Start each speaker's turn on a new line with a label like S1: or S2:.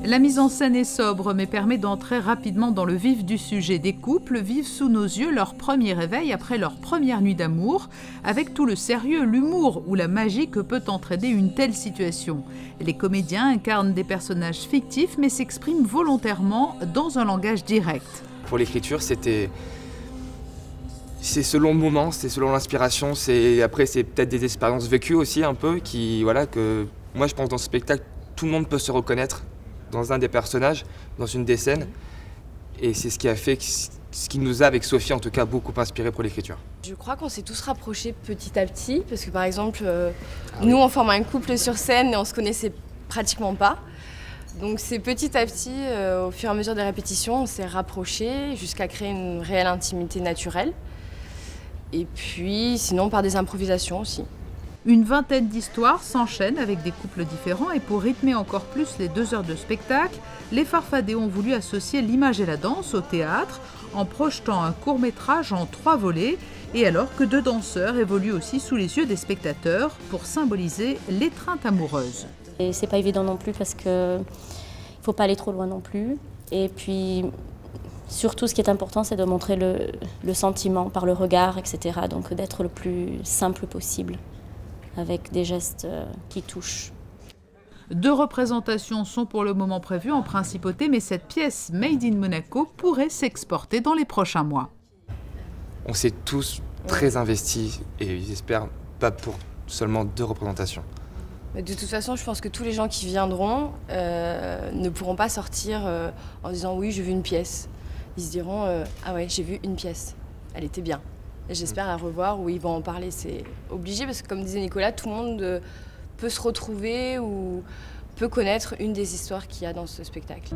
S1: La mise en scène est sobre, mais permet d'entrer rapidement dans le vif du sujet. Des couples vivent sous nos yeux leur premier réveil après leur première nuit d'amour, avec tout le sérieux, l'humour ou la magie que peut entraîner une telle situation. Les comédiens incarnent des personnages fictifs, mais s'expriment volontairement dans un langage direct.
S2: Pour l'écriture, c'est selon le moment, c'est selon l'inspiration, après c'est peut-être des expériences vécues aussi un peu, que moi je pense dans ce spectacle, tout le monde peut se reconnaître dans un des personnages, dans une des scènes. Et c'est ce qui a fait, ce qui nous a, avec Sophie en tout cas, beaucoup inspiré pour l'écriture.
S3: Je crois qu'on s'est tous rapprochés petit à petit, parce que par exemple, nous on forme un couple sur scène et on se connaissait pratiquement pas. Donc c'est petit à petit, au fur et à mesure des répétitions, on s'est rapprochés jusqu'à créer une réelle intimité naturelle. Et puis sinon par des improvisations aussi.
S1: Une vingtaine d'histoires s'enchaînent avec des couples différents et pour rythmer encore plus les 2 heures de spectacle, les Farfadets ont voulu associer l'image et la danse au théâtre en projetant un court-métrage en 3 volets et alors que 2 danseurs évoluent aussi sous les yeux des spectateurs pour symboliser l'étreinte amoureuse.
S4: Et c'est pas évident non plus parce qu'il faut pas aller trop loin non plus. Et puis surtout ce qui est important c'est de montrer le sentiment par le regard, etc. Donc d'être le plus simple possible, avec des gestes qui touchent.
S1: 2 représentations sont pour le moment prévues en principauté, mais cette pièce Made in Monaco pourrait s'exporter dans les prochains mois.
S2: On s'est tous très investis et j'espère pas pour seulement 2 représentations.
S3: Mais de toute façon, je pense que tous les gens qui viendront ne pourront pas sortir en disant oui, j'ai vu une pièce. Ils se diront ah ouais, j'ai vu une pièce, elle était bien. J'espère la revoir où ils vont en parler, c'est obligé parce que comme disait Nicolas, tout le monde peut se retrouver ou peut connaître une des histoires qu'il y a dans ce spectacle.